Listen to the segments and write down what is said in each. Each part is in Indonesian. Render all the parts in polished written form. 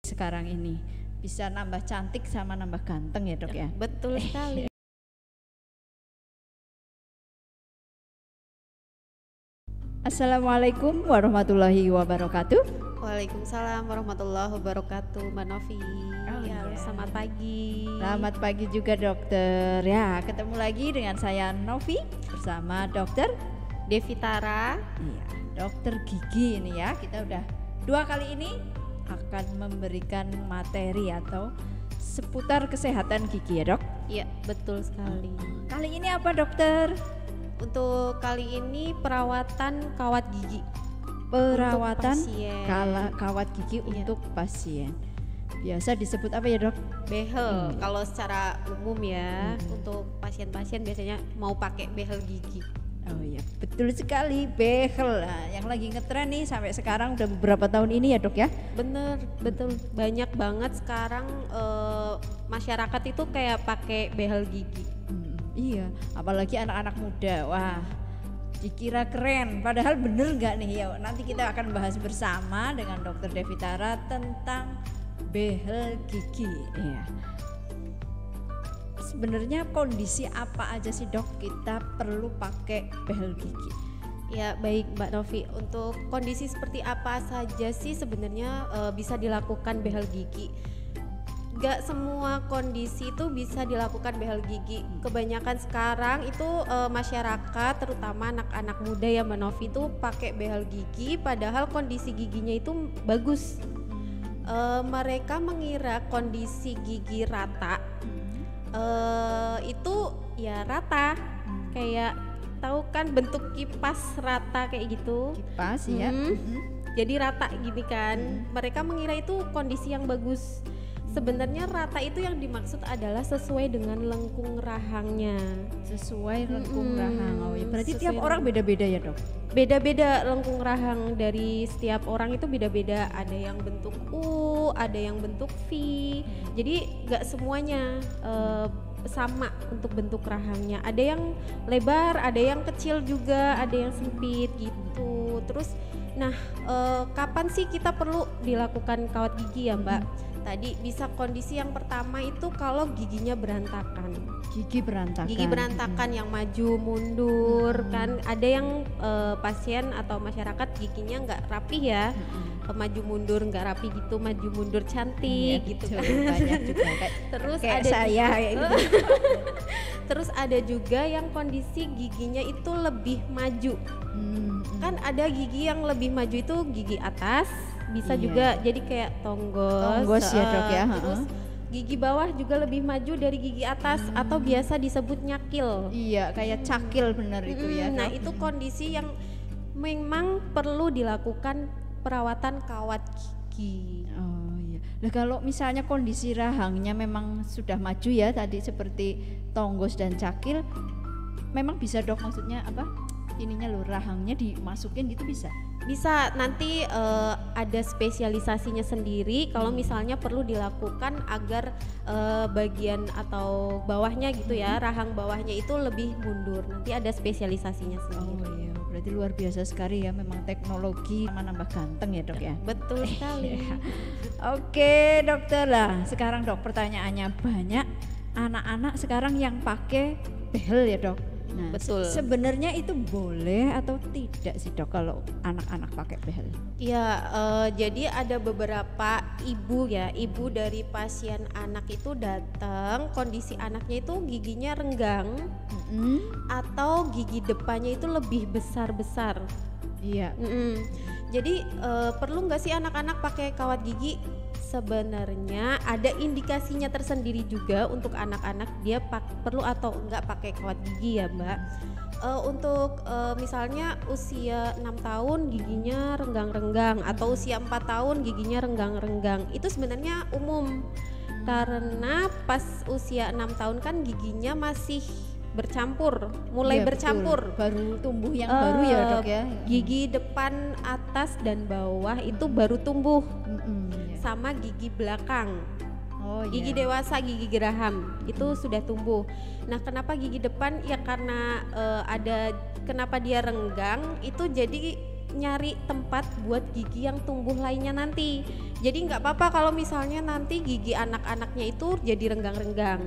sekarang ini. Bisa nambah cantik sama nambah ganteng ya dok ya? Betul sekali. Assalamualaikum warahmatullahi wabarakatuh. Waalaikumsalam warahmatullahi wabarakatuh, Mbak Novi. Selamat pagi. Selamat pagi juga dokter. Ya, ketemu lagi dengan saya Novi bersama dokter Devitara. Iya, dokter gigi ini ya. Kita udah 2 kali ini akan memberikan materi atau seputar kesehatan gigi ya dok? Iya, betul sekali. Kali ini apa dokter? Untuk kali ini perawatan kawat gigi. Perawatan kawat gigi Iya. untuk pasien. Biasa disebut apa ya dok? Behel. Kalau secara umum ya, untuk pasien-pasien biasanya mau pakai behel gigi. Oh iya, betul sekali, behel. Nah, yang lagi ngetren nih sampai sekarang udah beberapa tahun ini ya dok ya? Bener, betul. Banyak banget sekarang masyarakat itu kayak pakai behel gigi. Iya, apalagi anak-anak muda. Wah, dikira keren, padahal bener nggak nih ya? Nanti kita akan bahas bersama dengan dokter Devitara tentang behel gigi. Iya. Sebenarnya kondisi apa aja sih dok kita perlu pakai behel gigi? Ya baik Mbak Novi, untuk kondisi seperti apa saja sih sebenarnya bisa dilakukan behel gigi? Gak semua kondisi itu bisa dilakukan behel gigi. Kebanyakan sekarang itu masyarakat, terutama anak-anak muda ya Mbak Novi, itu pakai behel gigi padahal kondisi giginya itu bagus. Mereka mengira kondisi gigi rata itu ya rata, kayak tahu kan bentuk kipas rata kayak gitu. Kipas ya. Jadi rata gini kan. Mereka mengira itu kondisi yang bagus. Sebenarnya rata itu yang dimaksud adalah sesuai dengan lengkung rahangnya. Sesuai lengkung rahang. Oh ya, berarti Sesuai tiap orang beda-beda ya dok? Beda-beda lengkung rahang dari setiap orang itu beda-beda. Ada yang bentuk U, ada yang bentuk V. Jadi gak semuanya sama untuk bentuk rahangnya. Ada yang lebar, ada yang kecil juga, ada yang sempit gitu. Terus, nah kapan sih kita perlu dilakukan kawat gigi ya Mbak? Tadi bisa kondisi yang pertama itu kalau giginya berantakan. Gigi berantakan. Gigi berantakan yang maju mundur kan. Ada yang pasien atau masyarakat giginya nggak rapi ya. Maju mundur nggak rapi gitu, maju mundur cantik gitu kan. Banyak juga Terus kayak ada saya kayak gitu. Terus ada juga yang kondisi giginya itu lebih maju. Kan ada gigi yang lebih maju itu gigi atas, bisa juga jadi kayak tonggos Ya dok ya. Terus gigi bawah juga lebih maju dari gigi atas atau biasa disebut nyakil. Iya, kayak cakil bener itu ya. Nah, dok. itu kondisi yang memang perlu dilakukan perawatan kawat gigi. Oh iya. Nah kalau misalnya kondisi rahangnya memang sudah maju ya tadi seperti tonggos dan cakil, memang bisa dok, maksudnya apa? Ininya loh, rahangnya dimasukin gitu bisa? Bisa, nanti ada spesialisasinya sendiri kalau misalnya perlu dilakukan agar bagian atau bawahnya gitu ya, rahang bawahnya itu lebih mundur. Nanti ada spesialisasinya sendiri. Oh iya, berarti luar biasa sekali ya, memang teknologi sama nambah ganteng ya dok ya. Betul sekali. Oke dokter, lah sekarang dok pertanyaannya banyak anak-anak sekarang yang pakai behel ya dok. Nah, Betul. Sebenarnya itu boleh atau tidak sih dok kalau anak-anak pakai behel? Ya, jadi ada beberapa ibu ya, ibu dari pasien anak itu datang, kondisi anaknya itu giginya renggang atau gigi depannya itu lebih besar-besar. Iya. Jadi perlu nggak sih anak-anak pakai kawat gigi? Sebenarnya ada indikasinya tersendiri juga untuk anak-anak dia perlu atau enggak pakai kawat gigi ya Mbak. Untuk misalnya usia 6 tahun giginya renggang-renggang atau usia 4 tahun giginya renggang-renggang, itu sebenarnya umum. Karena pas usia 6 tahun kan giginya masih bercampur, mulai Iya, bercampur. Betul. Baru tumbuh yang baru ya dok ya. Gigi depan, atas dan bawah itu baru tumbuh. Sama gigi belakang. Oh, Gigi iya. dewasa, gigi geraham itu sudah tumbuh. Nah, kenapa gigi depan? Ya karena ada kenapa dia renggang itu, jadi nyari tempat buat gigi yang tumbuh lainnya nanti. Jadi nggak apa-apa kalau misalnya nanti gigi anak-anaknya itu jadi renggang-renggang.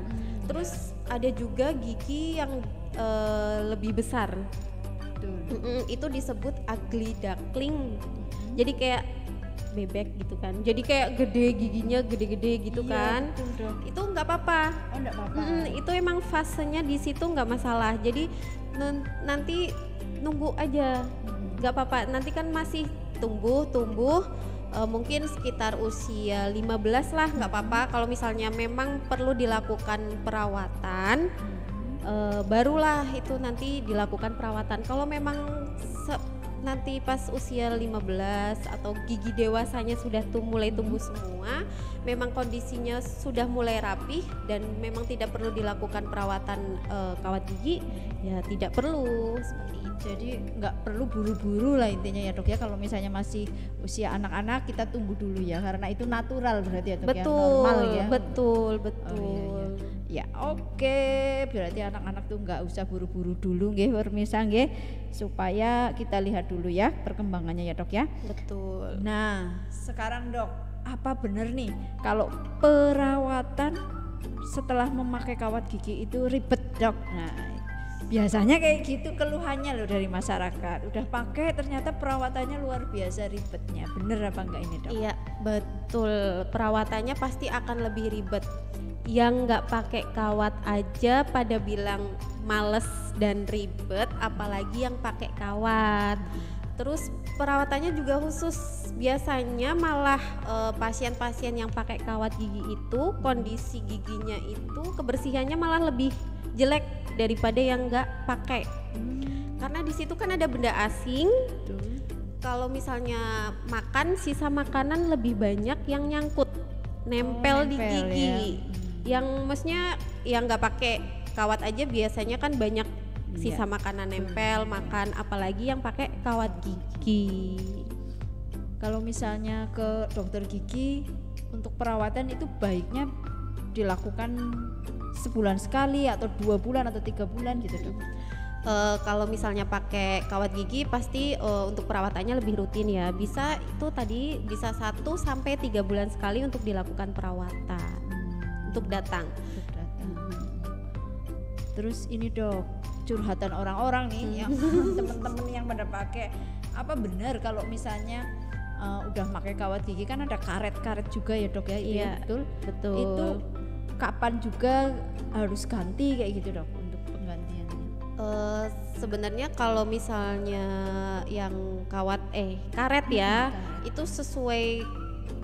Terus ada juga gigi yang lebih besar. Itu disebut ugly duckling. Jadi kayak bebek gitu kan. Jadi kayak gede giginya gede-gede gitu kan. Itu nggak apa-apa. Oh, nggak apa-apa. Itu emang fasenya di situ nggak masalah. Jadi nanti nunggu aja. Nggak apa-apa. Nanti kan masih tumbuh. Mungkin sekitar usia 15 lah, nggak apa-apa. Kalau misalnya memang perlu dilakukan perawatan, barulah itu nanti dilakukan perawatan. Kalau memang nanti pas usia 15 atau gigi dewasanya sudah mulai tumbuh semua, memang kondisinya sudah mulai rapih dan memang tidak perlu dilakukan perawatan kawat gigi, ya tidak perlu seperti itu. Jadi nggak perlu buru-buru lah intinya ya dok ya, kalau misalnya masih usia anak-anak kita tunggu dulu ya, karena itu natural berarti ya dok, Betul, ya normal ya. betul. Ya oke, berarti anak-anak tuh nggak usah buru-buru dulu nggih permisa nggih, supaya kita lihat dulu ya perkembangannya ya dok ya. Betul. Nah sekarang dok, apa benar nih kalau perawatan setelah memakai kawat gigi itu ribet dok? Nah biasanya kayak gitu keluhannya loh dari masyarakat, udah pakai ternyata perawatannya luar biasa ribetnya, bener apa enggak ini dok? Iya betul, perawatannya pasti akan lebih ribet. Yang nggak pakai kawat aja pada bilang males dan ribet, apalagi yang pakai kawat. Terus perawatannya juga khusus, biasanya malah pasien-pasien yang pakai kawat gigi itu kondisi giginya itu kebersihannya malah lebih jelek daripada yang nggak pakai. Karena di situ kan ada benda asing. Kalau misalnya makan, sisa makanan lebih banyak yang nyangkut, nempel di gigi. Ya. Yang maksudnya yang nggak pakai kawat aja biasanya kan banyak sisa makanan nempel, makan, apalagi yang pakai kawat gigi. Kalau misalnya ke dokter gigi untuk perawatan itu baiknya dilakukan sebulan sekali atau 2 bulan atau 3 bulan gitu dok? Kalau misalnya pakai kawat gigi pasti untuk perawatannya lebih rutin ya. Bisa itu tadi bisa 1 sampai 3 bulan sekali untuk dilakukan perawatan. Untuk datang. Terus ini dok, curhatan orang-orang nih yang temen-temen yang pada pakai, apa benar kalau misalnya udah pakai kawat gigi kan ada karet-karet juga ya dok ya? Iya, betul. Itu kapan juga harus ganti kayak gitu dok untuk penggantiannya? Sebenarnya kalau misalnya yang karet ya, itu sesuai.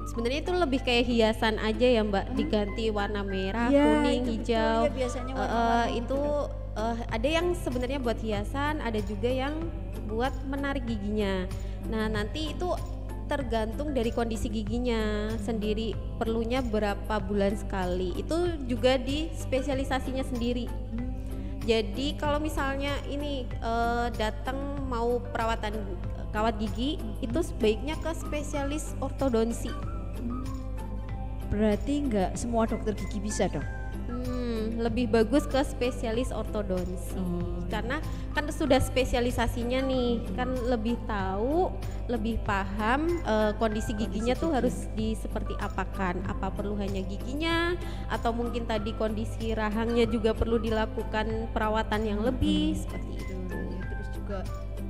Sebenarnya itu lebih kayak hiasan aja ya mbak, diganti warna merah, kuning, hijau. Ya, biasanya itu ada yang sebenarnya buat hiasan, ada juga yang buat menarik giginya. Nah nanti itu tergantung dari kondisi giginya sendiri, perlunya berapa bulan sekali. Itu juga di spesialisasinya sendiri. Jadi kalau misalnya ini datang mau perawatan kawat gigi, itu sebaiknya ke spesialis ortodonsi. Berarti nggak semua dokter gigi bisa dok? Lebih bagus ke spesialis ortodonsi. Karena kan sudah spesialisasinya nih, kan lebih tahu, lebih paham kondisi giginya tuh harus seperti apakan, apa perlu hanya giginya atau mungkin tadi kondisi rahangnya juga perlu dilakukan perawatan yang lebih seperti itu. Terus juga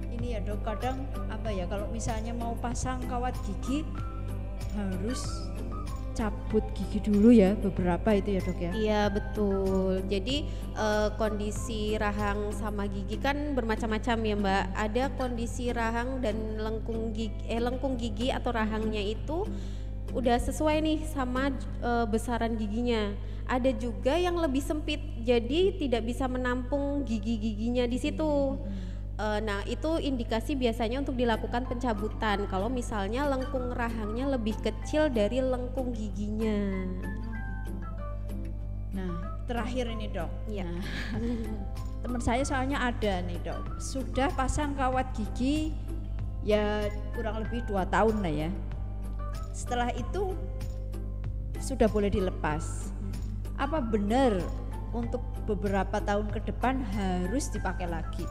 ini ya dok, kadang apa ya, kalau misalnya mau pasang kawat gigi harus cabut gigi dulu ya beberapa itu ya dok ya? Iya betul. Jadi kondisi rahang sama gigi kan bermacam-macam ya mbak. Ada kondisi rahang dan lengkung gigi atau rahangnya itu udah sesuai nih sama besaran giginya. Ada juga yang lebih sempit, jadi tidak bisa menampung gigi-giginya di situ. Nah itu indikasi biasanya untuk dilakukan pencabutan kalau misalnya lengkung rahangnya lebih kecil dari lengkung giginya. Nah terakhir ini dok, ya. Teman saya soalnya ada nih dok, sudah pasang kawat gigi ya kurang lebih 2 tahun lah ya. Setelah itu sudah boleh dilepas. Apa benar untuk beberapa tahun ke depan harus dipakai lagi?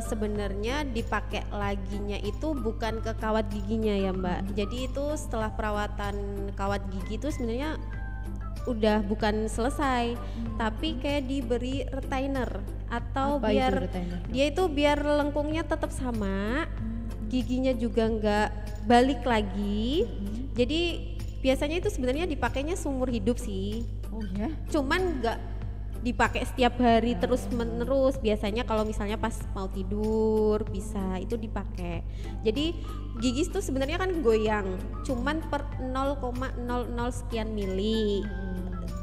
Sebenarnya dipakai laginya itu bukan ke kawat giginya ya Mbak. Jadi itu setelah perawatan kawat gigi itu sebenarnya udah bukan selesai, tapi kayak diberi retainer atau Apa biar itu retainer, Dok? dia itu biar lengkungnya tetap sama, giginya juga nggak balik lagi. Jadi biasanya itu sebenarnya dipakainya seumur hidup sih. Oh ya. Cuman nggak dipakai setiap hari terus menerus. Biasanya kalau misalnya pas mau tidur bisa itu dipakai. Jadi gigi itu sebenarnya kan goyang, cuman per 0,00 sekian mili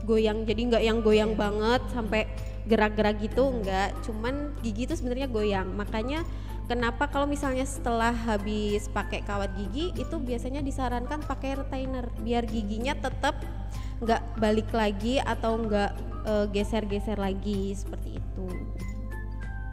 goyang. Jadi nggak yang goyang banget sampai gerak-gerak gitu, enggak. Cuman gigi itu sebenarnya goyang. Makanya kenapa kalau misalnya setelah habis pakai kawat gigi itu biasanya disarankan pakai retainer biar giginya tetap nggak balik lagi atau nggak geser-geser lagi seperti itu.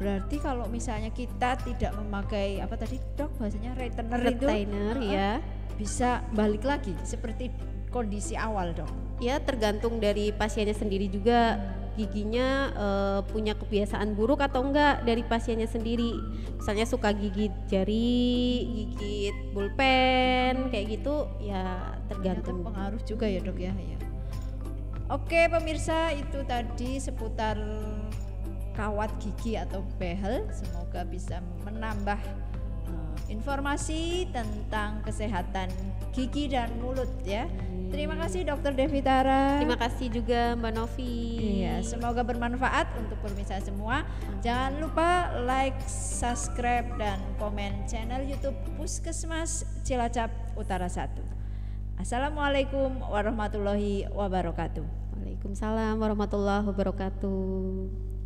Berarti kalau misalnya kita tidak memakai apa tadi Dok bahasanya Retainer ya. bisa balik lagi seperti kondisi awal Dok. Ya tergantung dari pasiennya sendiri juga, giginya punya kebiasaan buruk atau enggak dari pasiennya sendiri. Misalnya suka gigit jari, gigit pulpen kayak gitu ya, tergantung. Pengaruh juga ya Dok ya. Oke pemirsa, itu tadi seputar kawat gigi atau behel. Semoga bisa menambah informasi tentang kesehatan gigi dan mulut ya. Terima kasih Dokter Devitara. Terima kasih juga Mbak Novi. Iya, semoga bermanfaat untuk pemirsa semua. Jangan lupa like, subscribe dan komen channel YouTube Puskesmas Cilacap Utara 1. Assalamualaikum warahmatullahi wabarakatuh. Waalaikumsalam warahmatullahi wabarakatuh.